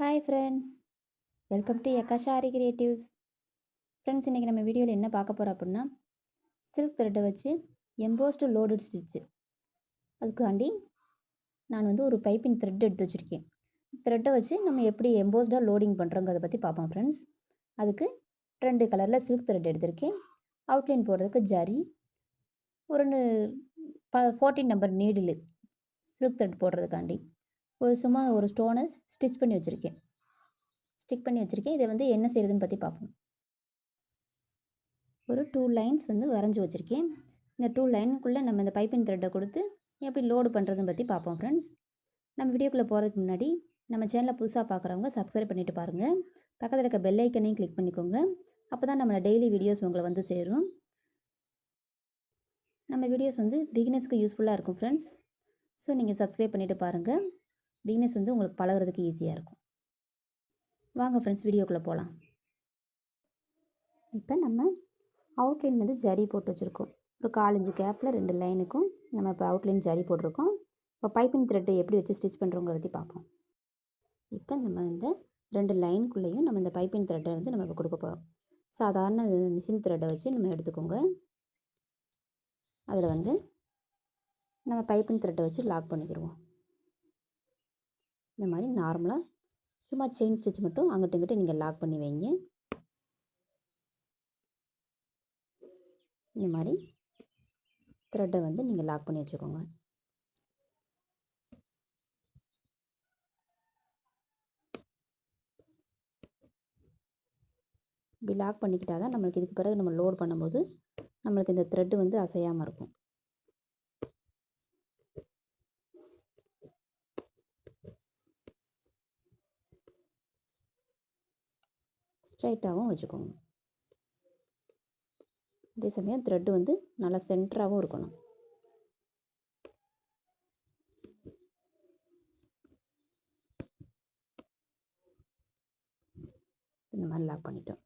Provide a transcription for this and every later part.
Hi friends, welcome to யக்காஷாரி creatives. Friends, இன்றைக்கி நம்ம வீடியோவில் என்ன பார்க்க போகிறோம் அப்படின்னா, சில்க் த்ரெட்டை வச்சு எம்போஸ்டு லோடட் ஸ்டிச்சு. அதுக்காண்டி நான் வந்து ஒரு பைப்பிங் த்ரெட் எடுத்து வச்சுருக்கேன். த்ரெட்டை வச்சு நம்ம எப்படி எம்போஸ்டாக லோடிங் பண்ணுறோங்கிறத பற்றி பார்ப்போம் ஃப்ரெண்ட்ஸ். அதுக்கு 2 கலரில் சில்க் த்ரெட் எடுத்திருக்கேன். அவுட்லைன் போடுறதுக்கு ஜரி, ஒரு 14 நம்பர் நீடில் சில்க் த்ரெட் போடுறதுக்காண்டி சும்மா ஒரு ஸ்டோனை ஸ்டிச் பண்ணி வச்சுருக்கேன். இதை வந்து என்ன செய்கிறதுன்னு பற்றி பார்ப்போம். ஒரு 2 லைன்ஸ் வந்து வரைஞ்சி வச்சுருக்கேன். இந்த 2 லைனுக்குள்ளே நம்ம இந்த பைப்பிங் த்ரெட்டை கொடுத்து எப்படி லோடு பண்ணுறதுன்னு பற்றி பார்ப்போம் ஃப்ரெண்ட்ஸ். நம்ம வீடியோக்குள்ளே போகிறதுக்கு முன்னாடி நம்ம சேனலை புதுசாக பார்க்குறவங்க சப்ஸ்கிரைப் பண்ணிவிட்டு பாருங்கள். பக்கத்தில் இருக்க பெல் ஐக்கனையும் கிளிக் பண்ணிக்கோங்க. அப்போ தான் நம்ம டெய்லி வீடியோஸ் உங்களை வந்து சேரும். நம்ம வீடியோஸ் வந்து பிகினர்ஸ்க்கு யூஸ்ஃபுல்லாக இருக்கும் ஃப்ரெண்ட்ஸ். ஸோ நீங்கள் சப்ஸ்கிரைப் பண்ணிவிட்டு பாருங்கள். பிகினர்ஸ் வந்து உங்களுக்கு பழகிறதுக்கு ஈஸியாக இருக்கும். வாங்க ஃப்ரெண்ட்ஸ், வீடியோக்குள்ளே போகலாம். இப்போ நம்ம அவுட்லைன் வந்து ஜரி போட்டு வச்சுருக்கோம். ஒரு 4 இன்ச்சு கேப்பில் 2 லைனுக்கும் நம்ம இப்போ அவுட்லைன் ஜரி போட்டிருக்கோம். இப்போ பைப்பிங் த்ரெட்டு எப்படி வச்சு ஸ்டிச் பண்ணுறோங்கிறத பற்றி பார்ப்போம். இப்போ நம்ம இந்த 2 லைனுக்குள்ளேயும் நம்ம இந்த பைப்பிங் த்ரெட்டை வந்து நம்ம இப்போ கொடுக்க போகிறோம். சாதாரண மிஷின் த்ரெட்டை வச்சு நம்ம எடுத்துக்கோங்க. அதில் வந்து நம்ம பைப்பிங் த்ரெட்டை வச்சு லாக் பண்ணிக்கிடுவோம். இந்த மாதிரி நார்மலாக சும்மா செயின் ஸ்டிச் மட்டும் அங்கிட்டு இங்கிட்டு நீங்கள் லாக் பண்ணி வைங்க. இந்த மாதிரி த்ரெட்டை வந்து நீங்கள் லாக் பண்ணி வச்சுக்கோங்க. இப்படி லாக் பண்ணிக்கிட்டால் தான் நம்மளுக்கு இதுக்கு பிறகு நம்ம லோட் பண்ணும்போது நம்மளுக்கு இந்த த்ரெட்டு வந்து அசையாமல் இருக்கும். ஸ்ட்ரைட்டாகவும் வச்சுக்கோங்க. அதே சமயம் த்ரெட்டு வந்து நல்லா சென்டராகவும் இருக்கணும். இந்த மாதிரி லாக் பண்ணிட்டோம்.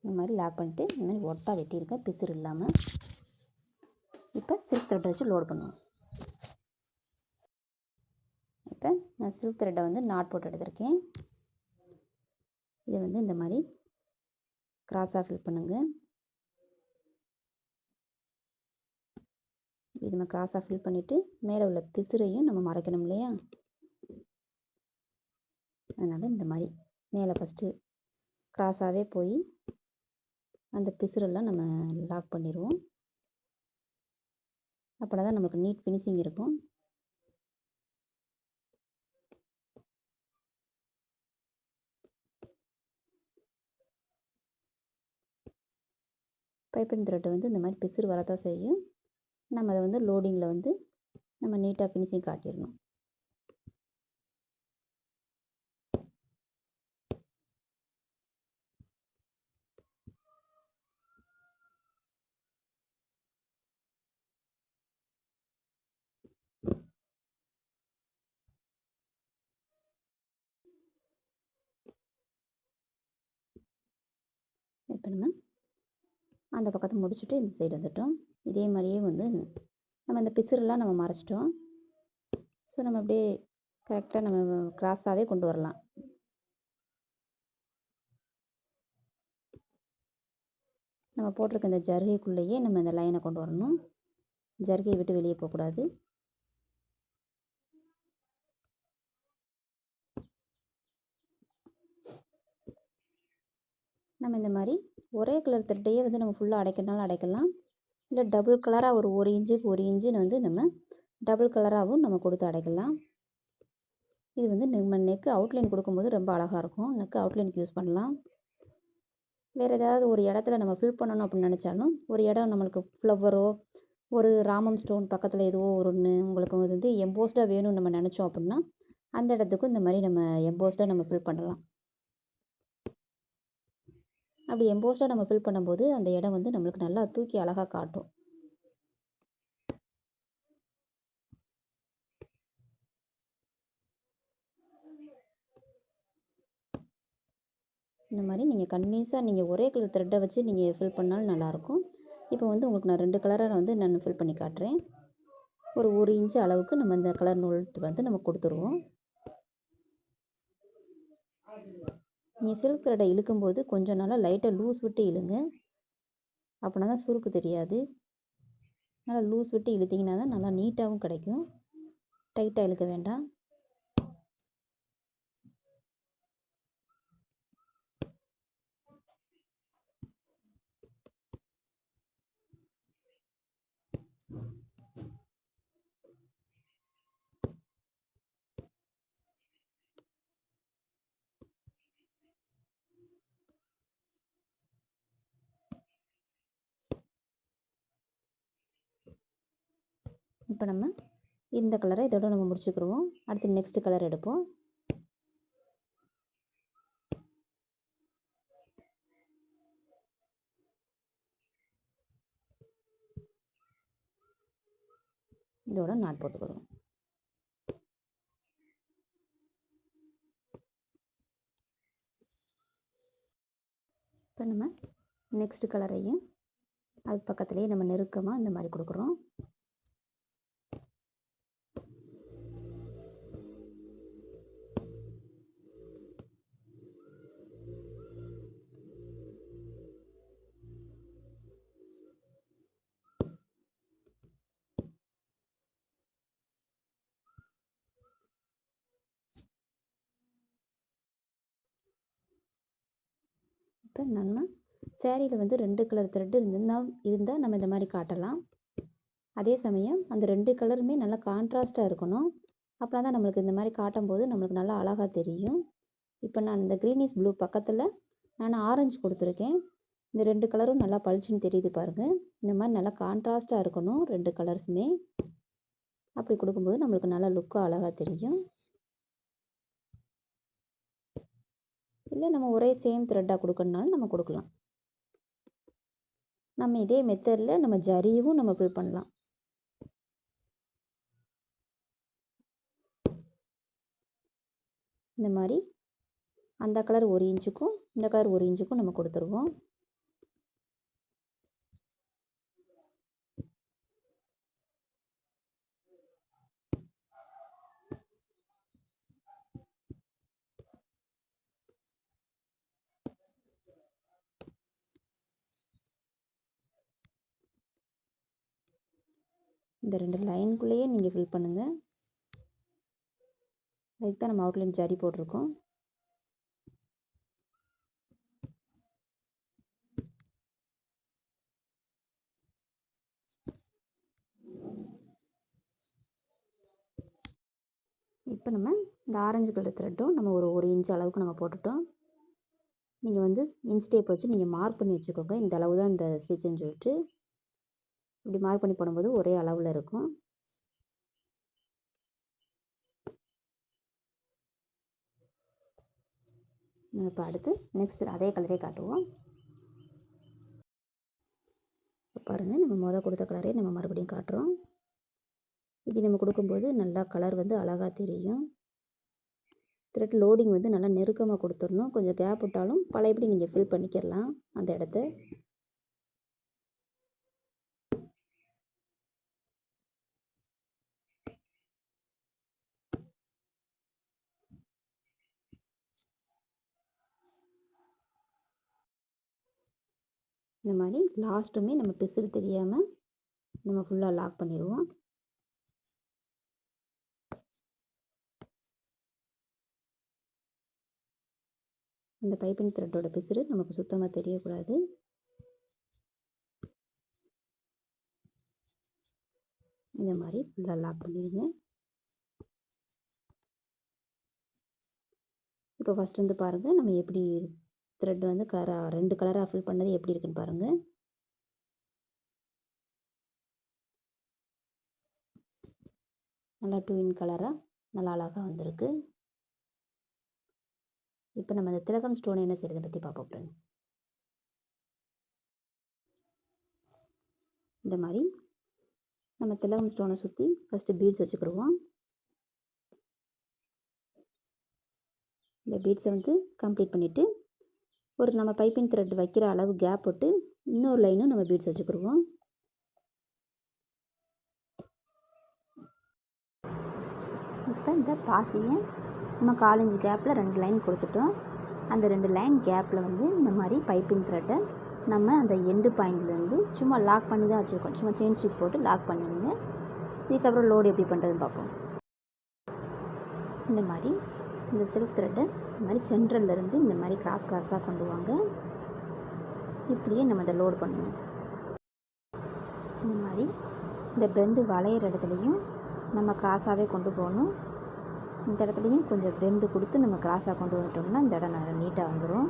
இந்த மாதிரி லாக் பண்ணிவிட்டு இந்த மாதிரி ஒட்டா வெட்டியிருக்கேன், பிசுறு இல்லாமல். இப்போ சில்க் த்ரெட்டை வச்சு லோட் பண்ணுவோம். இப்போ நான் சில்க் த்ரெட்டை வந்து நாட் போட்டு எடுத்திருக்கேன். இதை வந்து இந்த மாதிரி கிராஸாக ஃபில் பண்ணுங்கள். இது நம்ம கிராஸாக ஃபில் பண்ணிவிட்டு மேலே உள்ள பிசுறையும் நம்ம மறைக்கணும் இல்லையா? அதனால் இந்த மாதிரி மேலே ஃபஸ்ட்டு கிராஸாகவே போய் அந்த பிசுரெல்லாம் நம்ம லாக் பண்ணிடுவோம். அப்போனா தான் நமக்கு நீட் ஃபினிஷிங் இருக்கும். பைப்பிங் த்ரெட்டை வந்து இந்த மாதிரி பிசுறு வரத்தான் செய்யும். நம்ம அதை வந்து லோடிங்கில் வந்து நம்ம நீட்டாக ஃபினிஷிங் காட்டிடணும். இப்போ நம்ம அந்த பக்கத்தை முடிச்சுட்டு இந்த சைடு வந்துட்டோம். இதே மாதிரியே வந்து நம்ம இந்த பிசுரெல்லாம் நம்ம மறைச்சிட்டோம். ஸோ நம்ம அப்படியே கரெக்டாக நம்ம கிராஸாகவே கொண்டு வரலாம். நம்ம போட்டிருக்க இந்த ஜருகைக்குள்ளேயே நம்ம இந்த லைனை கொண்டு வரணும். ஜருகையை விட்டு வெளியே போகக்கூடாது. நம்ம இந்த மாதிரி ஒரே கலர் த்ரெட்டையே வந்து நம்ம ஃபுல்லாக அடைக்கணும்னாலும் அடைக்கலாம். இல்லை டபுள் கலராக ஒரு இன்ச்சுக்கு 1 இன்ச்சுன்னு வந்து நம்ம டபுள் கலராகவும் நம்ம கொடுத்து அடைக்கலாம். இது வந்து நம்ம நெக்கு அவுட்லைன் கொடுக்கும்போது ரொம்ப அழகாக இருக்கும். நெக்கு அவுட்லைனுக்கு யூஸ் பண்ணலாம். வேறு ஏதாவது ஒரு இடத்துல நம்ம ஃபில் பண்ணணும் அப்படின்னு நினச்சாலும், ஒரு இடம் நம்மளுக்கு ஃப்ளவரோ ஒரு ராமம் ஸ்டோன் பக்கத்தில் ஏதோ ஒன்று உங்களுக்கு வந்து எம்போஸ்டாக வேணும்னு நம்ம நினச்சோம் அப்படின்னா அந்த இடத்துக்கும் இந்த மாதிரி நம்ம எம்போஸ்டாக நம்ம ஃபில் பண்ணலாம். அப்படி எம்போஸ்டாக நம்ம ஃபில் பண்ணும்போது அந்த இடம் வந்து நம்மளுக்கு நல்லா தூக்கி அழகாக காட்டும். இந்த மாதிரி நீங்கள் கன்வினியூஸாக நீங்கள் ஒரே கலர் த்ரெட்டை வச்சு நீங்கள் ஃபில் பண்ணாலும் நல்லாயிருக்கும். இப்போ வந்து உங்களுக்கு நான் 2 கலராக வந்து நான் ஃபில் பண்ணி காட்டுறேன். ஒரு 1 இன்ச் அளவுக்கு நம்ம இந்த கலர் நூல் வந்து நம்ம கொடுத்துருவோம். நீங்கள் சில்க் த்ரெட்டை இழுக்கும்போது கொஞ்சம் நல்லா லைட்டாக லூஸ் விட்டு இழுங்க. அப்படின்னா தான் சுருக்கு தெரியாது. நல்லா லூஸ் விட்டு இழுத்திங்கன்னா தான் நல்லா நீட்டாகவும் கிடைக்கும். டைட்டாக இழுக்க வேண்டாம். இப்போ நம்ம இந்த கலரை இதோட நம்ம முடிச்சுக்கிடுவோம். அடுத்து நெக்ஸ்ட் கலர் எடுப்போம். இதோட நாட் போட்டுக்கிடுவோம். இப்போ நம்ம நெக்ஸ்ட் கலரையும் அது பக்கத்துலேயே நம்ம நெருக்கமாக இந்த மாதிரி கொடுக்குறோம். இப்போ நம்ம சேரீயில் வந்து 2 கலர் த்ரெட் இருந்தால் நம்ம இந்த மாதிரி காட்டலாம். அதே சமயம் அந்த 2 கலருமே நல்லா கான்ட்ராஸ்ட்டாக இருக்கணும். அப்படின்னா தான் நம்மளுக்கு இந்த மாதிரி காட்டும்போது நம்மளுக்கு நல்லா அழகாக தெரியும். இப்போ நான் இந்த க்ரீனிஷ் ப்ளூ பக்கத்தில் நான் ஆரஞ்சு கொடுத்துருக்கேன். இந்த 2 கலரும் நல்லா பளிச்சுன்னு தெரியுது பாருங்கள். இந்த மாதிரி நல்லா கான்ட்ராஸ்ட்டாக இருக்கணும் 2 கலர்ஸுமே. அப்படி கொடுக்கும்போது நம்மளுக்கு நல்லா லுக்காக அழகாக தெரியும். இல்லை நம்ம ஒரே சேம் த்ரெட்டாக கொடுக்கணுனாலும் நம்ம கொடுக்கலாம். நம்ம இதே மெத்தடில் நம்ம ஜரியும் நம்ம ஃபில் பண்ணலாம். இந்த மாதிரி அந்த கலர் 1 இன்ச்சுக்கும் இந்த கலர் 1 இன்ச்சுக்கும் நம்ம கொடுத்துருவோம். இந்த 2 லைனுக்குள்ளேயே நீங்கள் ஃபில் பண்ணுங்கள். அதுக்கு தான் நம்ம அவுட்லைன் ஜரி போட்டிருக்கோம். இப்போ நம்ம இந்த ஆரஞ்சு கலர் த்ரெட்டும் நம்ம ஒரு 1 இன்ச் அளவுக்கு நம்ம போட்டுட்டோம். நீங்கள் வந்து இன்ச் டேப் வச்சு நீங்கள் மார்க் பண்ணி வச்சுக்கோங்க. இந்த அளவு தான் இந்த ஸ்டிச்சுன்னு சொல்லிட்டு இப்படி மார்க் பண்ணி போடும்போது ஒரே அளவில் இருக்கும். இப்போ அடுத்து நெக்ஸ்ட் அதே கலரே காட்டுவோம். இப்போ பாருங்கள், நம்ம கொடுத்த கலரே நம்ம மறுபடியும் காட்டுறோம். இப்படி நம்ம கொடுக்கும்போது நல்லா கலர் வந்து அழகாக தெரியும். த்ரெட் லோடிங் வந்து நல்லா நெருக்கமாக கொடுத்துடணும். கொஞ்சம் கேப் விட்டாலும் பழையபடி நீங்கள் ஃபில் பண்ணிக்கிறலாம் அந்த இடத்த. இந்த மாதிரி லாஸ்ட்டுமே நம்ம பிசுறு தெரியாமல் நம்ம ஃபுல்லாக லாக் பண்ணிடுவோம். இந்த பைப்பிங் த்ரெட்டோட பிசுறு நமக்கு சுத்தமாக தெரியக்கூடாது. இந்த மாதிரி ஃபுல்லாக லாக் பண்ணிடுங்க. இப்போ ஃபஸ்ட் வந்து பாருங்கள், நம்ம எப்படி த்ரெட் வந்து கலராக 2 கலராக ஃபில் பண்ணது எப்படி இருக்குன்னு பாருங்கள். நல்லா 2 இன் கலராக நல்லா அழகாக வந்திருக்கு. இப்போ நம்ம இந்த திலகம் ஸ்டோன் என்ன செய்யறதை பற்றி பார்ப்போம் ஃப்ரெண்ட்ஸ். இந்த மாதிரி நம்ம திலகம் ஸ்டோனை சுற்றி ஃபஸ்ட்டு பீட்ஸ் வச்சுக்கிடுவோம். இந்த பீட்ஸை வந்து கம்ப்ளீட் பண்ணிவிட்டு ஒரு நம்ம பைப்பிங் த்ரெட் வைக்கிற அளவு கேப் விட்டு இன்னொரு லைனும் நம்ம பீட்ஸ் வச்சுக்கிடுவோம். இப்போ இந்த பாசியை நம்ம 4 இன்ச் கேப்பில் 2 லைன் கொடுத்துட்டோம். அந்த 2 லைன் கேப்பில் வந்து இந்த மாதிரி பைப்பிங் த்ரெட்டை நம்ம அந்த எண்டு பாயிண்ட்லேருந்து சும்மா லாக் பண்ணி தான் வச்சுருக்கோம். சும்மா செயின் ஸ்டிச் போட்டு லாக் பண்ணிடுங்க. இதுக்கப்புறம் லோடு எப்படி பண்ணுறதுன்னு பார்ப்போம். இந்த மாதிரி இந்த சில்க் த்ரெட்டை இந்த மாதிரி சென்ட்ரல்லேருந்து இந்த மாதிரி கிராஸாக கொண்டு வாங்க. இப்படியே நம்ம அதை லோடு பண்ணணும். இந்த மாதிரி இந்த பெண்டு வளையிற இடத்துலையும் நம்ம கிராஸாகவே கொண்டு போகணும். இந்த இடத்துலையும் கொஞ்சம் பெண்டு கொடுத்து நம்ம கிராஸாக கொண்டு வந்துட்டோம்னா இந்த இடம் நல்லா நீட்டாக வந்துடும்.